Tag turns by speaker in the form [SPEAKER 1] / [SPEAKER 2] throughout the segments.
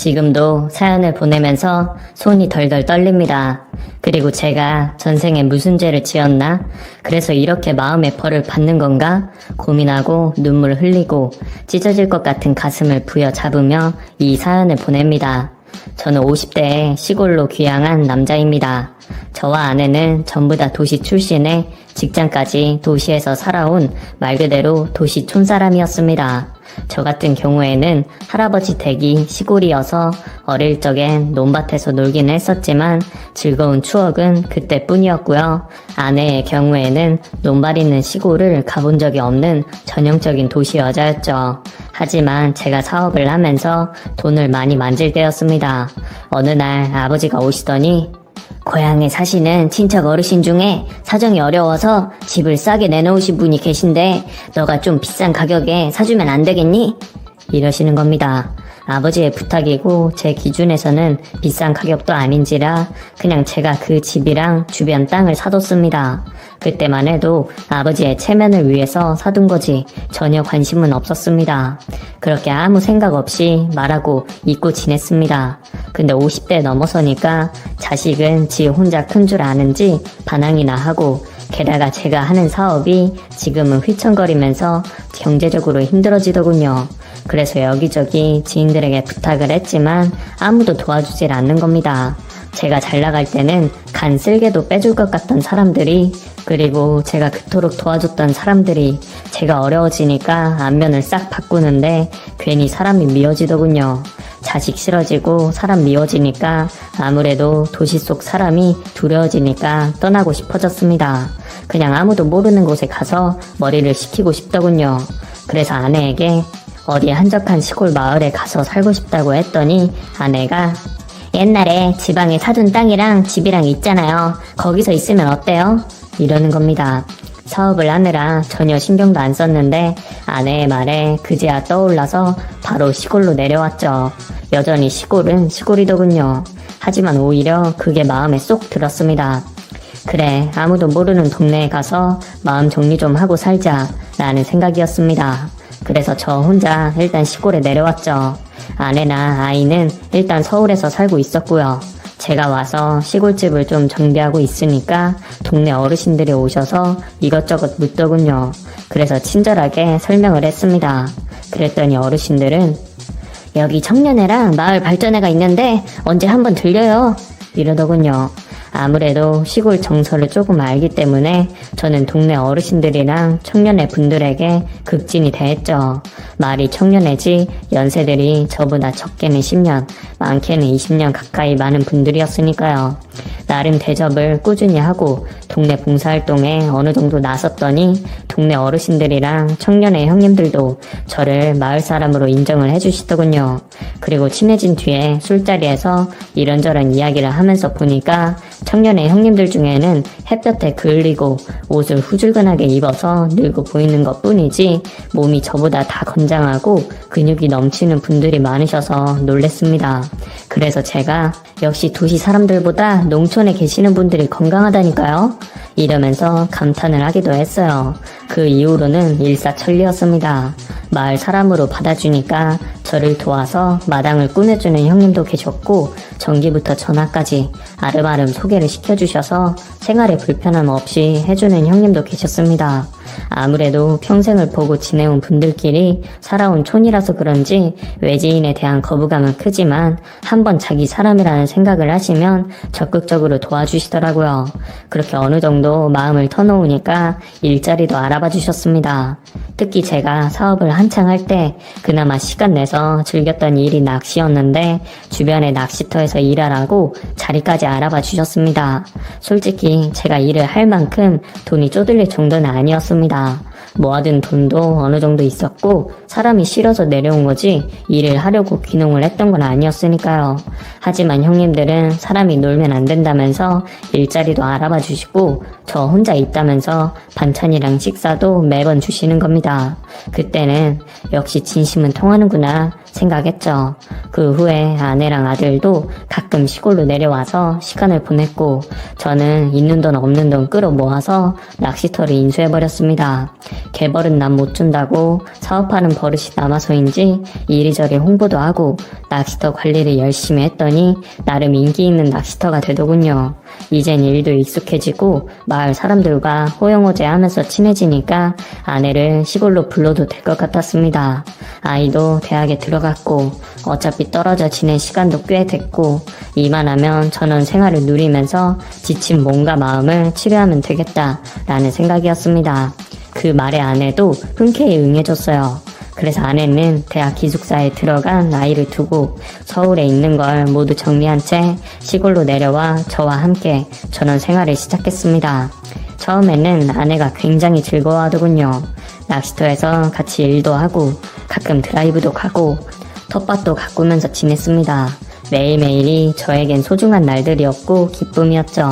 [SPEAKER 1] 지금도 사연을 보내면서 손이 덜덜 떨립니다. 그리고 제가 전생에 무슨 죄를 지었나? 그래서 이렇게 마음의 벌을 받는 건가? 고민하고 눈물 흘리고 찢어질 것 같은 가슴을 부여잡으며 이 사연을 보냅니다. 저는 50대에 시골로 귀향한 남자입니다. 저와 아내는 전부 다 도시 출신에 직장까지 도시에서 살아온 말 그대로 도시 촌사람이었습니다. 저 같은 경우에는 할아버지 댁이 시골이어서 어릴 적엔 논밭에서 놀긴 했었지만 즐거운 추억은 그때뿐이었고요. 아내의 경우에는 논밭 있는 시골을 가본 적이 없는 전형적인 도시 여자였죠. 하지만 제가 사업을 하면서 돈을 많이 만질 때였습니다. 어느 날 아버지가 오시더니 고향에 사시는 친척 어르신 중에 사정이 어려워서 집을 싸게 내놓으신 분이 계신데 너가 좀 비싼 가격에 사주면 안 되겠니? 이러시는 겁니다. 아버지의 부탁이고 제 기준에서는 비싼 가격도 아닌지라 그냥 제가 그 집이랑 주변 땅을 사뒀습니다. 그때만 해도 아버지의 체면을 위해서 사둔 거지 전혀 관심은 없었습니다. 그렇게 아무 생각 없이 말하고 잊고 지냈습니다. 근데 50대 넘어서니까 자식은 지 혼자 큰 줄 아는지 반항이나 하고 게다가 제가 하는 사업이 지금은 휘청거리면서 경제적으로 힘들어지더군요. 그래서 여기저기 지인들에게 부탁을 했지만 아무도 도와주질 않는 겁니다. 제가 잘 나갈 때는 간 쓸개도 빼줄 것 같던 사람들이 그리고 제가 그토록 도와줬던 사람들이 제가 어려워지니까 안면을 싹 바꾸는데 괜히 사람이 미워지더군요. 자식 싫어지고 사람 미워지니까 아무래도 도시 속 사람이 두려워지니까 떠나고 싶어졌습니다. 그냥 아무도 모르는 곳에 가서 머리를 식히고 싶더군요. 그래서 아내에게 어디 한적한 시골 마을에 가서 살고 싶다고 했더니 아내가 옛날에 지방에 사둔 땅이랑 집이랑 있잖아요. 거기서 있으면 어때요? 이러는 겁니다. 사업을 하느라 전혀 신경도 안 썼는데 아내의 말에 그제야 떠올라서 바로 시골로 내려왔죠. 여전히 시골은 시골이더군요. 하지만 오히려 그게 마음에 쏙 들었습니다. 그래, 아무도 모르는 동네에 가서 마음 정리 좀 하고 살자 라는 생각이었습니다. 그래서 저 혼자 일단 시골에 내려왔죠. 아내나 아이는 일단 서울에서 살고 있었고요. 제가 와서 시골집을 좀 정비하고 있으니까 동네 어르신들이 오셔서 이것저것 묻더군요. 그래서 친절하게 설명을 했습니다. 그랬더니 어르신들은 여기 청년회랑 마을 발전회가 있는데 언제 한번 들려요? 이러더군요. 아무래도 시골 정서를 조금 알기 때문에 저는 동네 어르신들이랑 청년회 분들에게 극진히 대했죠. 말이 청년회지 연세들이 저보다 적게는 10년, 많게는 20년 가까이 많은 분들이었으니까요. 나름 대접을 꾸준히 하고 동네 봉사활동에 어느 정도 나섰더니 동네 어르신들이랑 청년회 형님들도 저를 마을 사람으로 인정을 해주시더군요. 그리고 친해진 뒤에 술자리에서 이런저런 이야기를 하면서 보니까 청년회 형님들 중에는 햇볕에 그을리고 옷을 후줄근하게 입어서 늙어 보이는 것 뿐이지 몸이 저보다 다 건장하고 근육이 넘치는 분들이 많으셔서 놀랬습니다. 그래서 제가 역시 도시 사람들보다 농촌에 계시는 분들이 건강하다니까요? 이러면서 감탄을 하기도 했어요. 그 이후로는 일사천리였습니다. 마을 사람으로 받아주니까 저를 도와서 마당을 꾸며주는 형님도 계셨고 전기부터 전화까지 아름아름 소개를 시켜주셔서 생활에 불편함 없이 해주는 형님도 계셨습니다. 아무래도 평생을 보고 지내온 분들끼리 살아온 촌이라서 그런지 외지인에 대한 거부감은 크지만 한번 자기 사람이라는 생각을 하시면 적극적으로 도와주시더라고요. 그렇게 어느 정도 마음을 터놓으니까 일자리도 알아봐 주셨습니다. 특히 제가 사업을 한창 할 때 그나마 시간 내서 즐겼던 일이 낚시였는데 주변에 낚시터에서 일하라고 자리까지 알아봐 주셨습니다. 솔직히 제가 일을 할 만큼 돈이 쪼들릴 정도는 아니었습니다. 모아둔 돈도 어느 정도 있었고 사람이 싫어서 내려온 거지 일을 하려고 귀농을 했던 건 아니었으니까요. 하지만 형님들은 사람이 놀면 안 된다면서 일자리도 알아봐 주시고 저 혼자 있다면서 반찬이랑 식사도 매번 주시는 겁니다. 그때는 역시 진심은 통하는구나 생각했죠. 그 후에 아내랑 아들도 가끔 시골로 내려와서 시간을 보냈고 저는 있는 돈 없는 돈 끌어모아서 낚시터를 인수해버렸습니다. 개벌은 난 못 준다고 사업하는 버릇이 남아서인지 이리저리 홍보도 하고 낚시터 관리를 열심히 했더니 나름 인기 있는 낚시터가 되더군요. 이젠 일도 익숙해지고 마을 사람들과 호영호재하면서 친해지니까 아내를 시골로 불러도 될 것 같았습니다. 아이도 대학에 들어갔고 어차피 떨어져 지낸 시간도 꽤 됐고 이만하면 전원 생활을 누리면서 지친 몸과 마음을 치료하면 되겠다라는 생각이었습니다. 그 말에 아내도 흔쾌히 응해줬어요. 그래서 아내는 대학 기숙사에 들어간 아이를 두고 서울에 있는 걸 모두 정리한 채 시골로 내려와 저와 함께 전원 생활을 시작했습니다. 처음에는 아내가 굉장히 즐거워하더군요. 낚시터에서 같이 일도 하고 가끔 드라이브도 가고 텃밭도 가꾸면서 지냈습니다. 매일매일이 저에겐 소중한 날들이었고 기쁨이었죠.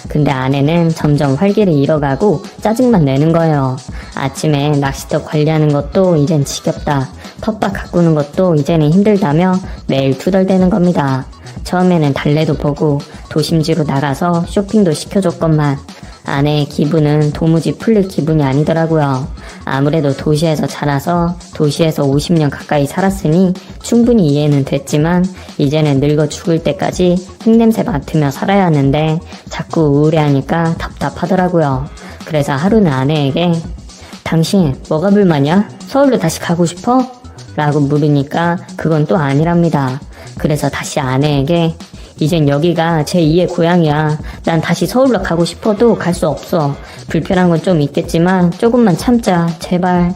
[SPEAKER 1] 근데 아내는 점점 활기를 잃어가고 짜증만 내는 거예요. 아침에 낚시터 관리하는 것도 이젠 지겹다. 텃밭 가꾸는 것도 이제는 힘들다며 매일 투덜대는 겁니다. 처음에는 달래도 보고 도심지로 나가서 쇼핑도 시켜줬건만 아내의 기분은 도무지 풀릴 기분이 아니더라고요. 아무래도 도시에서 자라서 도시에서 50년 가까이 살았으니 충분히 이해는 됐지만 이제는 늙어 죽을 때까지 흙냄새 맡으며 살아야 하는데 자꾸 우울해하니까 답답하더라고요. 그래서 하루는 아내에게 당신 뭐가 불만이야? 서울로 다시 가고 싶어? 라고 물으니까 그건 또 아니랍니다. 그래서 다시 아내에게 이젠 여기가 제2의 고향이야. 난 다시 서울로 가고 싶어도 갈 수 없어. 불편한 건 좀 있겠지만 조금만 참자. 제발.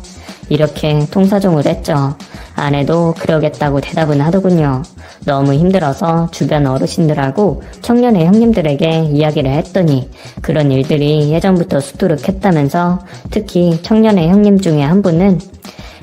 [SPEAKER 1] 이렇게 통사정을 했죠. 아내도 그러겠다고 대답은 하더군요. 너무 힘들어서 주변 어르신들하고 청년의 형님들에게 이야기를 했더니 그런 일들이 예전부터 수두룩했다면서 특히 청년의 형님 중에 한 분은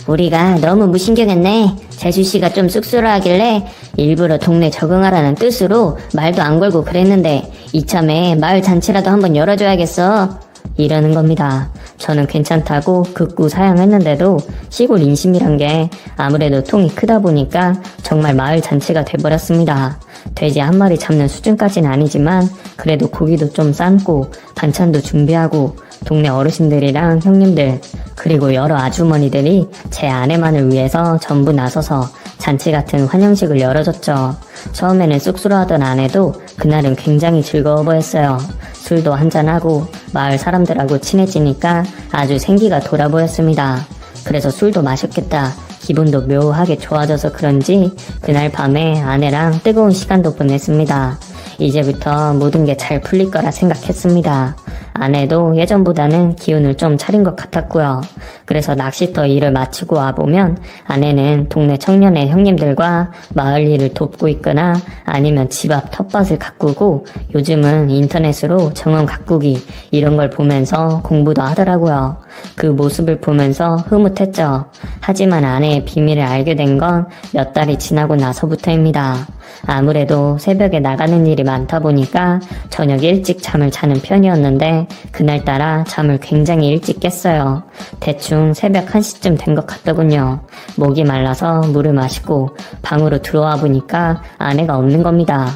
[SPEAKER 1] 우리가 너무 무신경했네. 재수씨가 좀 쑥스러워하길래 일부러 동네 적응하라는 뜻으로 말도 안 걸고 그랬는데 이참에 마을 잔치라도 한번 열어줘야겠어. 이러는 겁니다. 저는 괜찮다고 극구 사양했는데도 시골 인심이란 게 아무래도 통이 크다 보니까 정말 마을 잔치가 돼버렸습니다. 돼지 한 마리 잡는 수준까지는 아니지만 그래도 고기도 좀 삶고 반찬도 준비하고 동네 어르신들이랑 형님들 그리고 여러 아주머니들이 제 아내만을 위해서 전부 나서서 잔치 같은 환영식을 열어줬죠. 처음에는 쑥스러워하던 아내도 그날은 굉장히 즐거워 보였어요. 술도 한잔하고 마을 사람들하고 친해지니까 아주 생기가 돌아 보였습니다. 그래서 술도 마셨겠다. 기분도 묘하게 좋아져서 그런지 그날 밤에 아내랑 뜨거운 시간도 보냈습니다. 이제부터 모든 게 잘 풀릴 거라 생각했습니다. 아내도 예전보다는 기운을 좀 차린 것 같았고요. 그래서 낚시터 일을 마치고 와보면 아내는 동네 청년의 형님들과 마을 일을 돕고 있거나 아니면 집 앞 텃밭을 가꾸고 요즘은 인터넷으로 정원 가꾸기 이런 걸 보면서 공부도 하더라고요. 그 모습을 보면서 흐뭇했죠. 하지만 아내의 비밀을 알게 된 건 몇 달이 지나고 나서부터입니다. 아무래도 새벽에 나가는 일이 많다 보니까 저녁 일찍 잠을 자는 편이었는데 그날따라 잠을 굉장히 일찍 깼어요. 대충 새벽 1시쯤 된 것 같더군요. 목이 말라서 물을 마시고 방으로 들어와 보니까 아내가 없는 겁니다.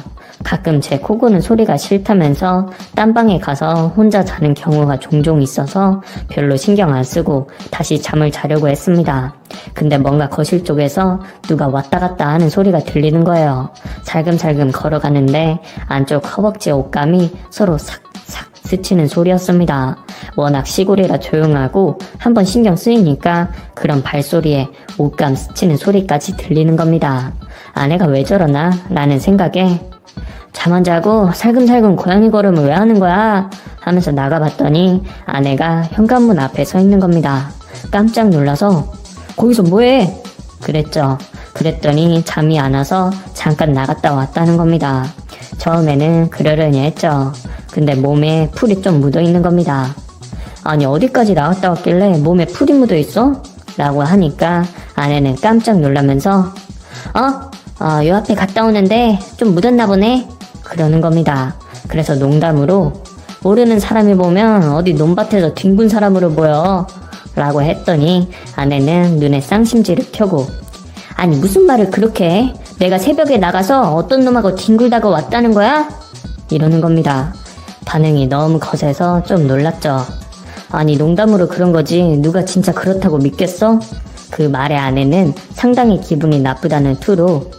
[SPEAKER 1] 가끔 제 코 고는 소리가 싫다면서 딴방에 가서 혼자 자는 경우가 종종 있어서 별로 신경 안 쓰고 다시 잠을 자려고 했습니다. 근데 뭔가 거실 쪽에서 누가 왔다 갔다 하는 소리가 들리는 거예요. 살금살금 걸어가는데 안쪽 허벅지 옷감이 서로 삭삭 스치는 소리였습니다. 워낙 시골이라 조용하고 한번 신경 쓰이니까 그런 발소리에 옷감 스치는 소리까지 들리는 겁니다. 아내가 왜 저러나? 라는 생각에 잠 안 자고 살금살금 고양이 걸음을 왜 하는 거야? 하면서 나가봤더니 아내가 현관문 앞에 서 있는 겁니다. 깜짝 놀라서 거기서 뭐해? 그랬죠. 그랬더니 잠이 안 와서 잠깐 나갔다 왔다는 겁니다. 처음에는 그러려니 했죠. 근데 몸에 풀이 좀 묻어 있는 겁니다. 아니 어디까지 나갔다 왔길래 몸에 풀이 묻어 있어? 라고 하니까 아내는 깜짝 놀라면서 요 앞에 갔다 오는데 좀 묻었나 보네? 그러는 겁니다. 그래서 농담으로 모르는 사람이 보면 어디 논밭에서 뒹군 사람으로 보여 라고 했더니 아내는 눈에 쌍심지를 켜고 아니 무슨 말을 그렇게 해? 내가 새벽에 나가서 어떤 놈하고 뒹굴다가 왔다는 거야? 이러는 겁니다. 반응이 너무 거세서 좀 놀랐죠. 아니 농담으로 그런 거지 누가 진짜 그렇다고 믿겠어? 그 말의 아내는 상당히 기분이 나쁘다는 투로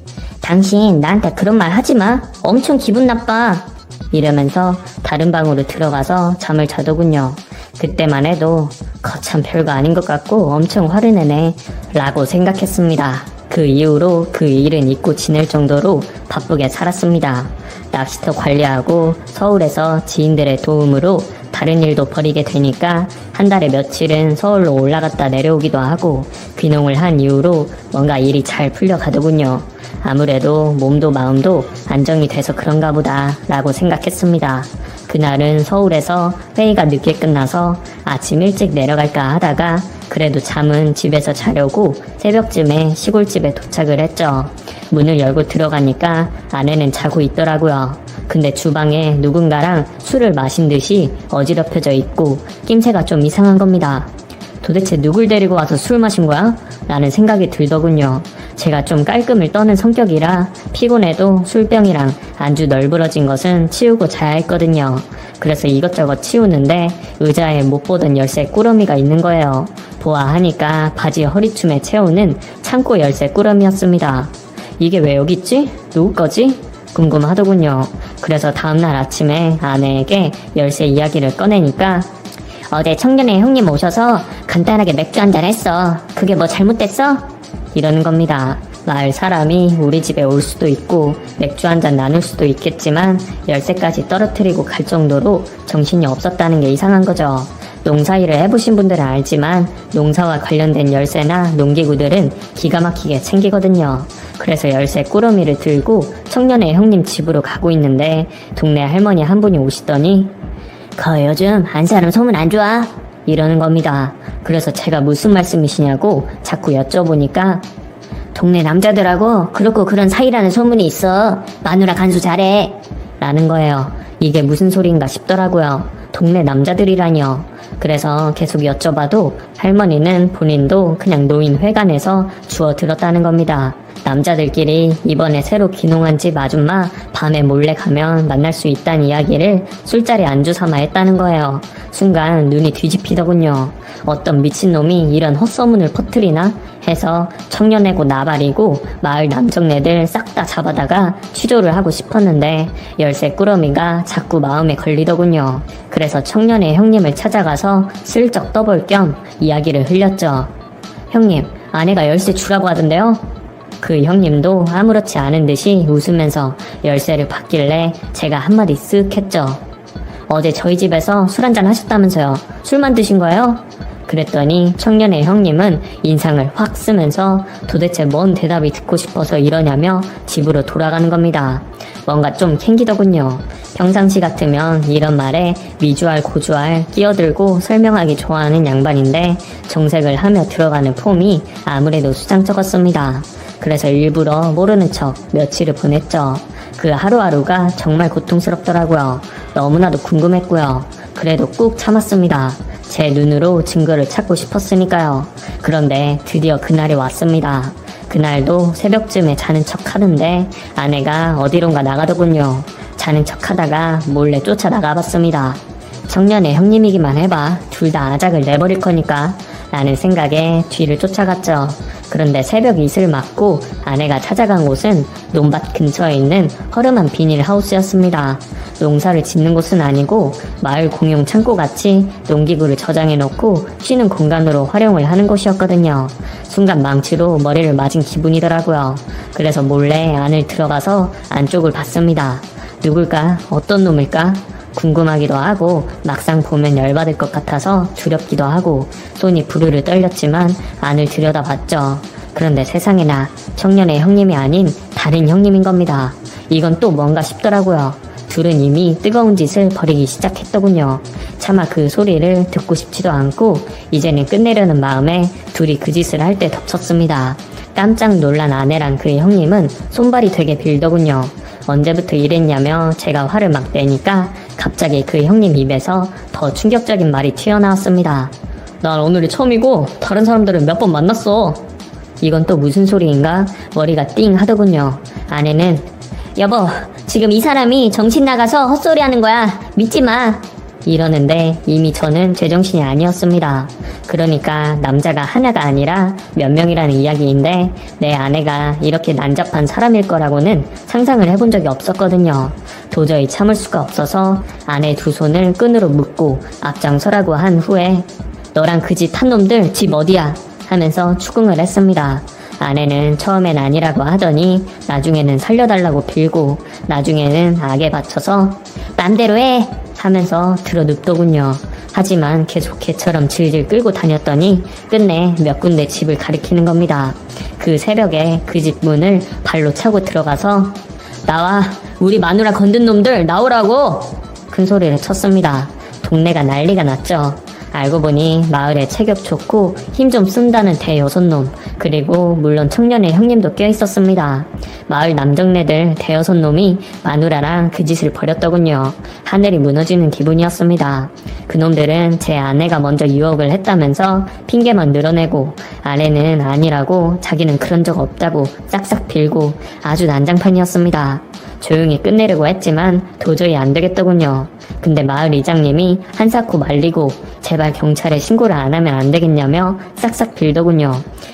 [SPEAKER 1] 당신 나한테 그런 말 하지마. 엄청 기분 나빠. 이러면서 다른 방으로 들어가서 잠을 자더군요. 그때만 해도 거참 별거 아닌 것 같고 엄청 화를 내네 라고 생각했습니다. 그 이후로 그 일은 잊고 지낼 정도로 바쁘게 살았습니다. 낚시터 관리하고 서울에서 지인들의 도움으로 다른 일도 벌이게 되니까 한 달에 며칠은 서울로 올라갔다 내려오기도 하고 귀농을 한 이후로 뭔가 일이 잘 풀려가더군요. 아무래도 몸도 마음도 안정이 돼서 그런가 보다 라고 생각했습니다. 그날은 서울에서 회의가 늦게 끝나서 아침 일찍 내려갈까 하다가 그래도 잠은 집에서 자려고 새벽쯤에 시골집에 도착을 했죠. 문을 열고 들어가니까 아내는 자고 있더라고요. 근데 주방에 누군가랑 술을 마신 듯이 어지럽혀져 있고 낌새가 좀 이상한 겁니다. 도대체 누굴 데리고 와서 술 마신 거야? 라는 생각이 들더군요. 제가 좀 깔끔을 떠는 성격이라 피곤해도 술병이랑 안주 널브러진 것은 치우고 자야 했거든요. 그래서 이것저것 치우는데 의자에 못 보던 열쇠 꾸러미가 있는 거예요. 보아하니까 바지 허리춤에 채우는 창고 열쇠 꾸러미였습니다. 이게 왜 여기 있지? 누구 거지? 궁금하더군요. 그래서 다음날 아침에 아내에게 열쇠 이야기를 꺼내니까 어제 청년회 형님 오셔서 간단하게 맥주 한잔 했어. 그게 뭐 잘못됐어? 이러는 겁니다. 마을 사람이 우리 집에 올 수도 있고 맥주 한잔 나눌 수도 있겠지만 열쇠까지 떨어뜨리고 갈 정도로 정신이 없었다는 게 이상한 거죠. 농사일을 해보신 분들은 알지만 농사와 관련된 열쇠나 농기구들은 기가 막히게 챙기거든요. 그래서 열쇠 꾸러미를 들고 청년회 형님 집으로 가고 있는데 동네 할머니 한 분이 오시더니 요즘 한 사람 소문 안 좋아? 이러는 겁니다. 그래서 제가 무슨 말씀이시냐고 자꾸 여쭤보니까 동네 남자들하고 그렇고 그런 사이라는 소문이 있어. 마누라 간수 잘해. 라는 거예요. 이게 무슨 소린가 싶더라고요. 동네 남자들이라뇨. 그래서 계속 여쭤봐도 할머니는 본인도 그냥 노인회관에서 주워 들었다는 겁니다. 남자들끼리 이번에 새로 귀농한 집 아줌마 밤에 몰래 가면 만날 수 있다는 이야기를 술자리 안주 삼아 했다는 거예요. 순간 눈이 뒤집히더군요. 어떤 미친놈이 이런 헛소문을 퍼뜨리나 해서 청년애고 나발이고 마을 남정네들 싹 다 잡아다가 취조를 하고 싶었는데 열쇠 꾸러미가 자꾸 마음에 걸리더군요. 그래서 청년애 형님을 찾아가서 슬쩍 떠볼 겸 이야기를 흘렸죠. 형님, 아내가 열쇠 주라고 하던데요? 그 형님도 아무렇지 않은 듯이 웃으면서 열쇠를 받길래 제가 한마디 쓱 했죠. 어제 저희 집에서 술 한잔 하셨다면서요. 술만 드신 거예요? 그랬더니 청년의 형님은 인상을 확 쓰면서 도대체 뭔 대답이 듣고 싶어서 이러냐며 집으로 돌아가는 겁니다. 뭔가 좀 캥기더군요. 평상시 같으면 이런 말에 미주알 고주알 끼어들고 설명하기 좋아하는 양반인데 정색을 하며 들어가는 폼이 아무래도 수상쩍었습니다. 그래서 일부러 모르는 척 며칠을 보냈죠. 그 하루하루가 정말 고통스럽더라고요. 너무나도 궁금했고요. 그래도 꾹 참았습니다. 제 눈으로 증거를 찾고 싶었으니까요. 그런데 드디어 그날이 왔습니다. 그날도 새벽쯤에 자는 척 하는데 아내가 어디론가 나가더군요. 자는 척 하다가 몰래 쫓아나가봤습니다. 청년의 형님이기만 해봐. 둘 다 아작을 내버릴 거니까 라는 생각에 뒤를 쫓아갔죠. 그런데 새벽 이슬 맞고 아내가 찾아간 곳은 논밭 근처에 있는 허름한 비닐하우스였습니다. 농사를 짓는 곳은 아니고 마을 공용 창고같이 농기구를 저장해놓고 쉬는 공간으로 활용을 하는 곳이었거든요. 순간 망치로 머리를 맞은 기분이더라고요. 그래서 몰래 안을 들어가서 안쪽을 봤습니다. 누굴까? 어떤 놈일까? 궁금하기도 하고 막상 보면 열받을 것 같아서 두렵기도 하고 손이 부르르 떨렸지만 안을 들여다봤죠. 그런데 세상에나 청년의 형님이 아닌 다른 형님인 겁니다. 이건 또 뭔가 싶더라고요. 둘은 이미 뜨거운 짓을 벌이기 시작했더군요. 차마 그 소리를 듣고 싶지도 않고 이제는 끝내려는 마음에 둘이 그 짓을 할 때 덮쳤습니다. 깜짝 놀란 아내랑 그의 형님은 손발이 되게 빌더군요. 언제부터 이랬냐며 제가 화를 막 내니까 갑자기 그 형님 입에서 더 충격적인 말이 튀어나왔습니다. 난 오늘이 처음이고 다른 사람들은 몇 번 만났어. 이건 또 무슨 소리인가 머리가 띵 하더군요. 아내는 여보, 지금 이 사람이 정신 나가서 헛소리 하는 거야. 믿지 마. 이러는데 이미 저는 제정신이 아니었습니다. 그러니까 남자가 하나가 아니라 몇 명이라는 이야기인데 내 아내가 이렇게 난잡한 사람일 거라고는 상상을 해본 적이 없었거든요. 도저히 참을 수가 없어서 아내 두 손을 끈으로 묶고 앞장서라고 한 후에 너랑 그 짓 한 놈들 집 어디야? 하면서 추궁을 했습니다. 아내는 처음엔 아니라고 하더니 나중에는 살려달라고 빌고 나중에는 악에 받쳐서 맘대로 해! 하면서 들어눕더군요. 하지만 계속 개처럼 질질 끌고 다녔더니 끝내 몇 군데 집을 가리키는 겁니다. 그 새벽에 그 집 문을 발로 차고 들어가서 나와! 우리 마누라 건든 놈들 나오라고! 큰 소리를 쳤습니다. 동네가 난리가 났죠. 알고 보니 마을에 체격 좋고 힘 좀 쓴다는 대여섯 놈, 그리고 물론 청년의 형님도 껴있었습니다. 마을 남정네들 대여섯 놈이 마누라랑 그 짓을 벌였더군요. 하늘이 무너지는 기분이었습니다. 그놈들은 제 아내가 먼저 유혹을 했다면서 핑계만 늘어내고 아내는 아니라고 자기는 그런 적 없다고 싹싹 빌고 아주 난장판이었습니다. 조용히 끝내려고 했지만 도저히 안 되겠더군요. 근데 마을 이장님이 한사코 말리고 제발 경찰에 신고를 안 하면 안 되겠냐며 싹싹 빌더군요.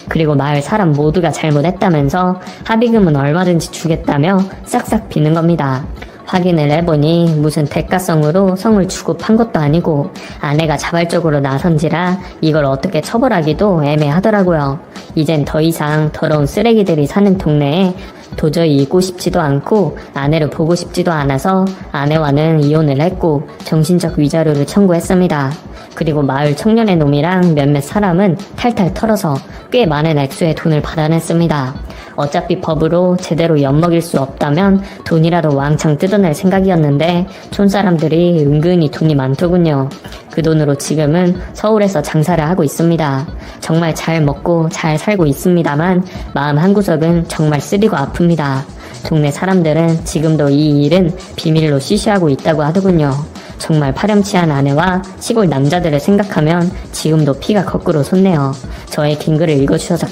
[SPEAKER 1] 그리고 마을 사람 모두가 잘못했다면서 합의금은 얼마든지 주겠다며 싹싹 비는 겁니다. 확인을 해보니 무슨 대가성으로 성을 주고 판 것도 아니고 아내가 자발적으로 나선지라 이걸 어떻게 처벌하기도 애매하더라고요. 이젠 더 이상 더러운 쓰레기들이 사는 동네에 도저히 있고 싶지도 않고 아내를 보고 싶지도 않아서 아내와는 이혼을 했고 정신적 위자료를 청구했습니다. 그리고 마을 청년의 놈이랑 몇몇 사람은 탈탈 털어서 꽤 많은 액수의 돈을 받아냈습니다. 어차피 법으로 제대로 엿먹일 수 없다면 돈이라도 왕창 뜯어낼 생각이었는데 촌사람들이 은근히 돈이 많더군요. 그 돈으로 지금은 서울에서 장사를 하고 있습니다. 정말 잘 먹고 잘 살고 있습니다만 마음 한구석은 정말 쓰리고 아픕니다. 동네 사람들은 지금도 이 일은 비밀로 쉬쉬하고 있다고 하더군요. 정말 파렴치한 아내와 시골 남자들을 생각하면 지금도 피가 거꾸로 솟네요. 저의 긴 글을 읽어주셔서